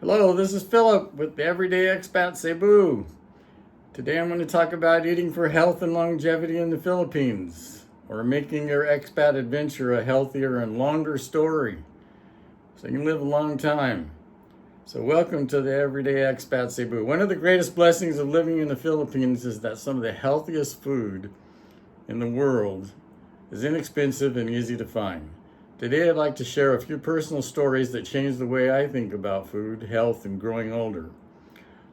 Hello, this is Philip with the Everyday Expat Cebu. Today I'm going to talk about eating for health and longevity in the Philippines, or making your expat adventure a healthier and longer story so you can live a long time. So welcome to the Everyday Expat Cebu. One of the greatest blessings of living in the Philippines is that some of the healthiest food in the world is inexpensive and easy to find. Today I'd like to share a few personal stories that changed the way I think about food, health, and growing older.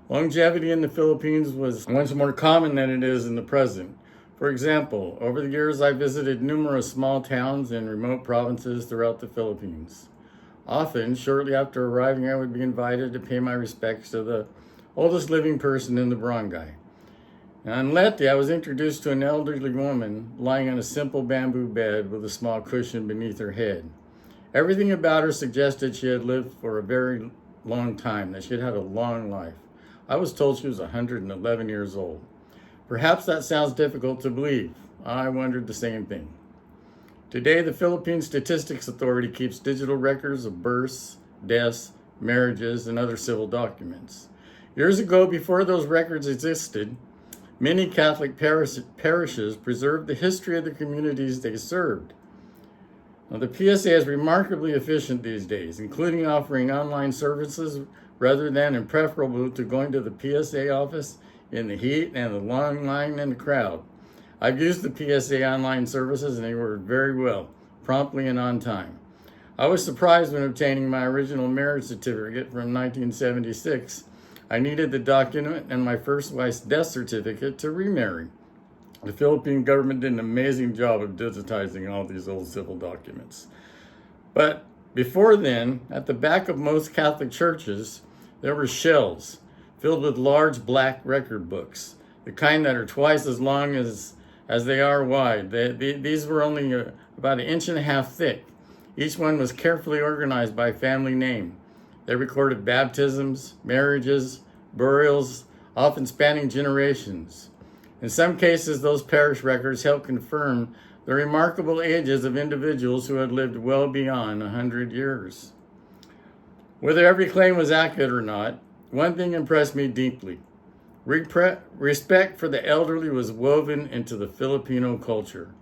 Longevity in the Philippines was once more common than it is in the present. For example, over the years I visited numerous small towns and remote provinces throughout the Philippines. Often, shortly after arriving, I would be invited to pay my respects to the oldest living person in the barangay. Now, in Leyte, I was introduced to an elderly woman lying on a simple bamboo bed with a small cushion beneath her head. Everything about her suggested she had lived for a very long time, that she had had a long life. I was told she was 111 years old. Perhaps that sounds difficult to believe. I wondered the same thing. Today, the Philippine Statistics Authority keeps digital records of births, deaths, marriages, and other civil documents. Years ago, before those records existed, many Catholic parishes preserved the history of the communities they served. Now, the PSA is remarkably efficient these days, including offering online services rather than and preferable to going to the PSA office in the heat and the long line and the crowd. I've used the PSA online services and they work very well, promptly and on time. I was surprised when obtaining my original marriage certificate from 1976. I needed the document and my first wife's death certificate to remarry. The Philippine government did an amazing job of digitizing all these old civil documents. But before then, at the back of most Catholic churches, there were shelves filled with large black record books, the kind that are twice as long as they are wide. These were only about 1.5 inches thick. Each one was carefully organized by family name. They recorded baptisms, marriages, burials, often spanning generations. In some cases, those parish records helped confirm the remarkable ages of individuals who had lived well beyond 100 years. Whether every claim was accurate or not, one thing impressed me deeply. Respect for the elderly was woven into the Filipino culture,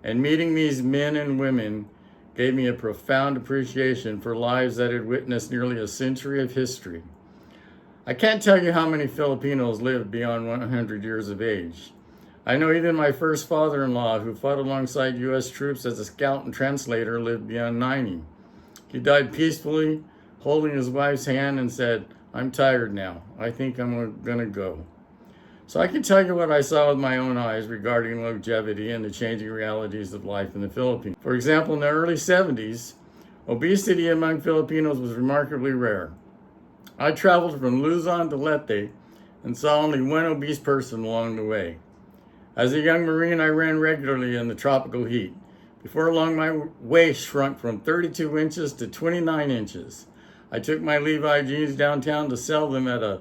and meeting these men and women gave me a profound appreciation for lives that had witnessed nearly a century of history. I can't tell you how many Filipinos lived beyond 100 years of age. I know even my first father-in-law, who fought alongside U.S. troops as a scout and translator, lived beyond 90. He died peacefully, holding his wife's hand, and said, "I'm tired now. I think I'm going to go." So I can tell you what I saw with my own eyes regarding longevity and the changing realities of life in the Philippines. For example, in the early 70s, obesity among Filipinos was remarkably rare. I traveled from Luzon to Leyte and saw only one obese person along the way. As a young Marine, I ran regularly in the tropical heat. Before long, my waist shrunk from 32 inches to 29 inches. I took my Levi jeans downtown to sell them at a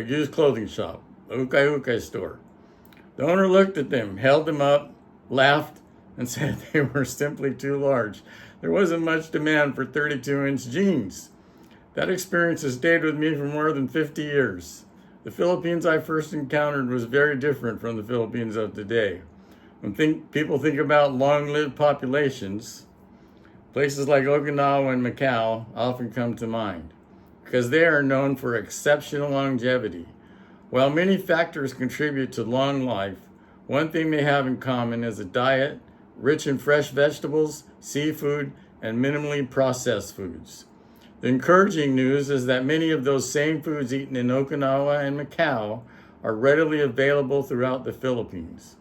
used clothing shop, a ukay store. The owner looked at them, held them up, laughed, and said they were simply too large. There wasn't much demand for 32-inch jeans. That experience has stayed with me for more than 50 years. The Philippines I first encountered was very different from the Philippines of today. When people think about long-lived populations, places like Okinawa and Macau often come to mind because they are known for exceptional longevity. While many factors contribute to long life, one thing they have in common is a diet rich in fresh vegetables, seafood, and minimally processed foods. The encouraging news is that many of those same foods eaten in Okinawa and Macau are readily available throughout the Philippines.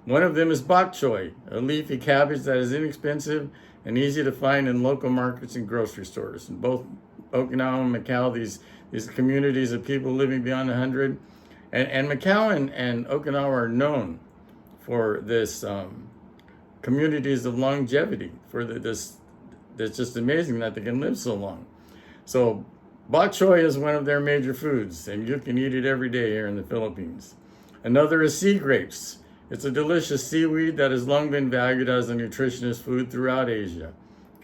One of them is bok choy, a leafy cabbage that is inexpensive and easy to find in local markets and grocery stores. In both Okinawa and Macau, these communities of people living beyond 100, and Macau and Okinawa are known for this communities of longevity. It's just amazing that they can live so long. So bok choy is one of their major foods, and you can eat it every day here in the Philippines. Another is sea grapes. It's a delicious seaweed that has long been valued as a nutritious food throughout Asia.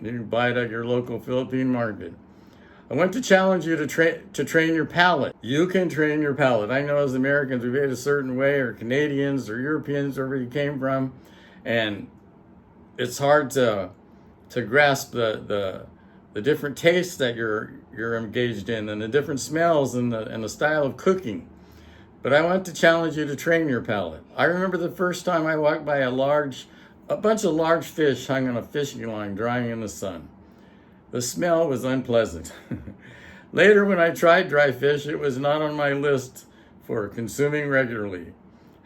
You can buy it at your local Philippine market. I want to challenge you to train your palate. You can train your palate. I know as Americans we ate a certain way, or Canadians or Europeans, wherever you came from, and it's hard to grasp the different tastes that you're engaged in, and the different smells, and the style of cooking. But I want to challenge you to train your palate. I remember the first time I walked by a bunch of large fish hung on a fishing line drying in the sun. The smell was unpleasant. Later, when I tried dry fish, it was not on my list for consuming regularly.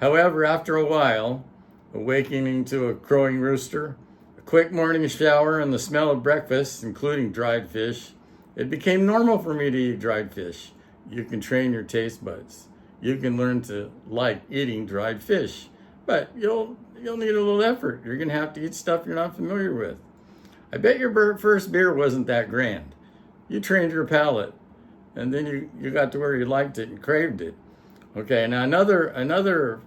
However, after a while, awakening to a crowing rooster, a quick morning shower, and the smell of breakfast, including dried fish, it became normal for me to eat dried fish. You can train your taste buds. You can learn to like eating dried fish, but you'll need a little effort. You're gonna have to eat stuff you're not familiar with. I bet your first beer wasn't that grand. You trained your palate, and then you got to where you liked it and craved it. Okay, now another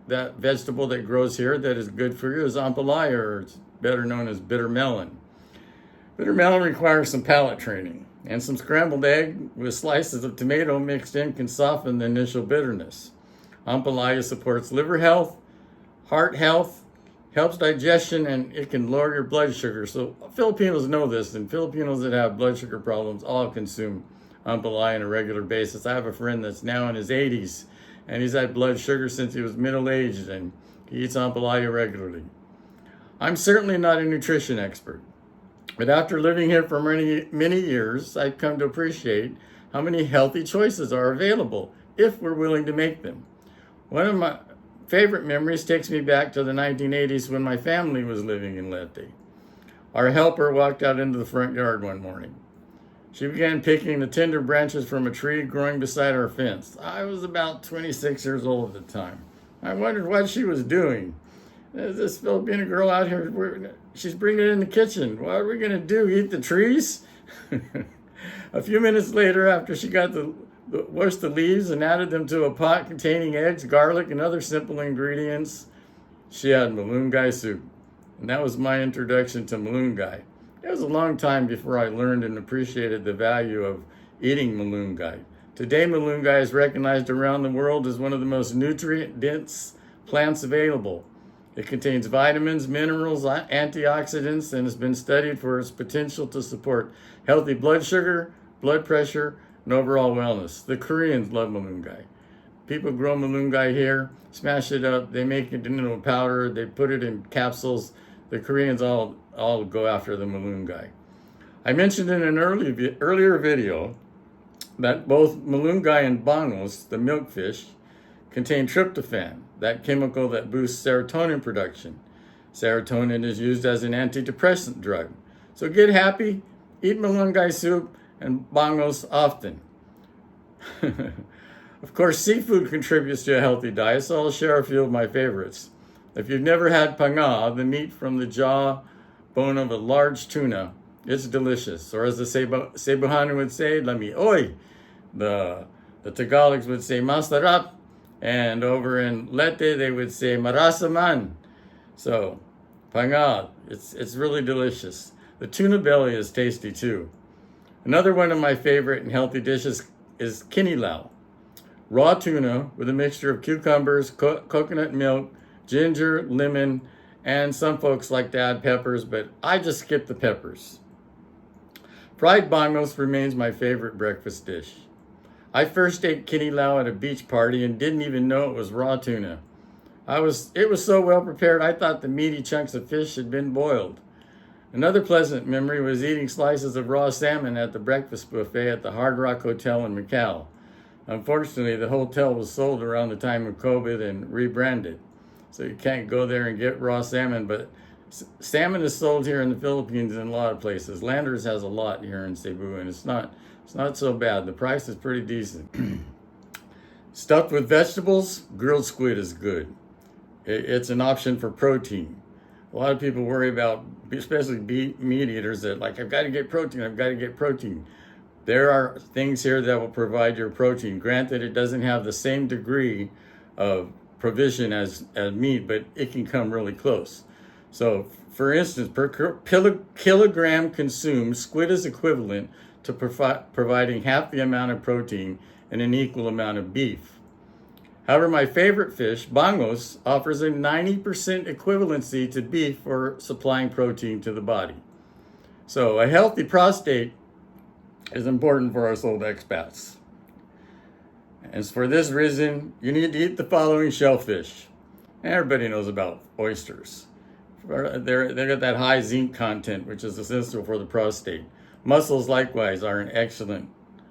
that vegetable that grows here that is good for you is ampalaya, or it's better known as bitter melon. Bitter melon requires some palate training, and some scrambled egg with slices of tomato mixed in can soften the initial bitterness. Ampalaya supports liver health, heart health, helps digestion, and it can lower your blood sugar. So Filipinos know this, and Filipinos that have blood sugar problems all consume ampalaya on a regular basis. I have a friend that's now in his 80s, and he's had blood sugar since he was middle-aged, and he eats ampalaya regularly. I'm certainly not a nutrition expert, but after living here for many years, I've come to appreciate how many healthy choices are available if we're willing to make them. One of my favorite memories takes me back to the 1980s when my family was living in Leyte. Our helper walked out into the front yard one morning. She began picking the tender branches from a tree growing beside our fence. I was about 26 years old at the time. I wondered what she was doing. There's this Filipino girl out here, she's bringing it in the kitchen. What are we going to do, eat the trees? A few minutes later, after she got washed the leaves and added them to a pot containing eggs, garlic, and other simple ingredients, she had malunggay soup. And that was my introduction to malunggay. It was a long time before I learned and appreciated the value of eating malunggay. Today, malunggay is recognized around the world as one of the most nutrient-dense plants available. It contains vitamins, minerals, antioxidants, and has been studied for its potential to support healthy blood sugar, blood pressure, and overall wellness. The Koreans love malunggay. People grow malunggay here, smash it up, they make it into a powder, they put it in capsules. The Koreans all go after the malunggay. I mentioned in an earlier video that both malunggay and bangos, the milkfish, contain tryptophan, that chemical that boosts serotonin production. Serotonin is used as an antidepressant drug. So get happy, eat malunggay soup and bangos often. Of course, seafood contributes to a healthy diet, so I'll share a few of my favorites. If you've never had panga, the meat from the jaw bone of a large tuna, it's delicious. Or as the Cebuano would say, lami oy. The Tagalogs would say masarap. And over in Leyte, they would say marasaman. So, panga, it's really delicious. The tuna belly is tasty too. Another one of my favorite and healthy dishes is kinilaw. Raw tuna with a mixture of cucumbers, coconut milk, ginger, lemon, and some folks like to add peppers, but I just skip the peppers. Fried bangos remains my favorite breakfast dish. I first ate kinilaw at a beach party and didn't even know it was raw tuna. It was so well prepared, I thought the meaty chunks of fish had been boiled. Another pleasant memory was eating slices of raw salmon at the breakfast buffet at the Hard Rock Hotel in Macau. Unfortunately, the hotel was sold around the time of COVID and rebranded. So you can't go there and get raw salmon, but salmon is sold here in the Philippines in a lot of places. Landers has a lot here in Cebu, and it's not so bad. The price is pretty decent. Stuffed with vegetables, grilled squid is good. It's an option for protein. A lot of people worry about, especially meat eaters, that like, I've got to get protein. There are things here that will provide your protein. Granted, it doesn't have the same degree of provision as meat, but it can come really close. So, for instance, per kilogram consumed, squid is equivalent to providing half the amount of protein and an equal amount of beef. However, my favorite fish, bongos, offers a 90% equivalency to beef for supplying protein to the body. So, a healthy prostate is important for us old expats. And for this reason, you need to eat the following shellfish. Everybody knows about oysters. They got that high zinc content, which is essential for the prostate. Mussels, likewise, are an excellent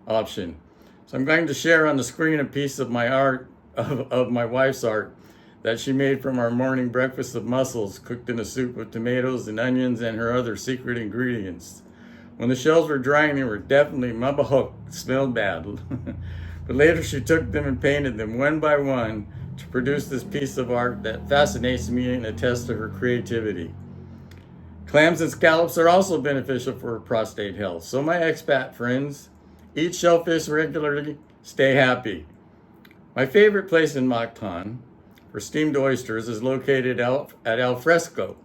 option. So I'm going to share on the screen a piece of my art, of my wife's art, that she made from our morning breakfast of mussels cooked in a soup with tomatoes and onions and her other secret ingredients. When the shells were drying, they were definitely mabahok, smelled bad. But later she took them and painted them one by one to produce this piece of art that fascinates me and attests to her creativity. Clams and scallops are also beneficial for prostate health. So my expat friends, eat shellfish regularly, stay happy. My favorite place in Mactan for steamed oysters is located at Al Fresco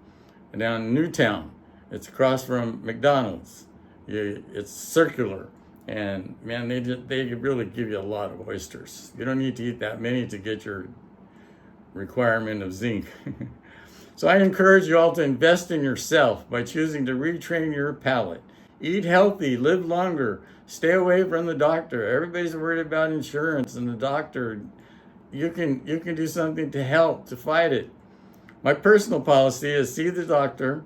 down in Newtown. It's across from McDonald's. It's circular. And man, they really give you a lot of oysters. You don't need to eat that many to get your requirement of zinc. So I encourage you all to invest in yourself by choosing to retrain your palate. Eat healthy, live longer, stay away from the doctor. Everybody's worried about insurance and the doctor. You can do something to help, to fight it. My personal policy is see the doctor,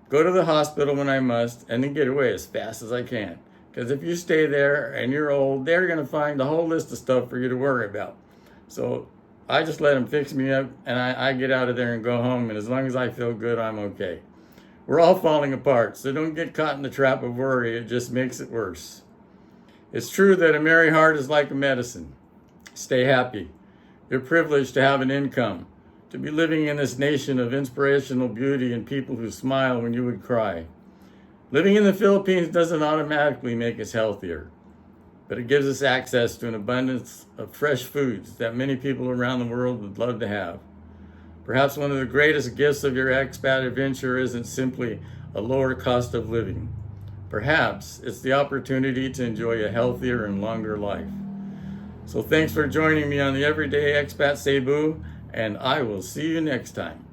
go to the hospital when I must, and then get away as fast as I can. Because if you stay there and you're old, they're going to find a whole list of stuff for you to worry about. So I just let them fix me up, and I get out of there and go home. And as long as I feel good, I'm okay. We're all falling apart, so don't get caught in the trap of worry. It just makes it worse. It's true that a merry heart is like a medicine. Stay happy. You're privileged to have an income, to be living in this nation of inspirational beauty and people who smile when you would cry. Living in the Philippines doesn't automatically make us healthier, but it gives us access to an abundance of fresh foods that many people around the world would love to have. Perhaps one of the greatest gifts of your expat adventure isn't simply a lower cost of living. Perhaps it's the opportunity to enjoy a healthier and longer life. So thanks for joining me on the Everyday Expat Cebu, and I will see you next time.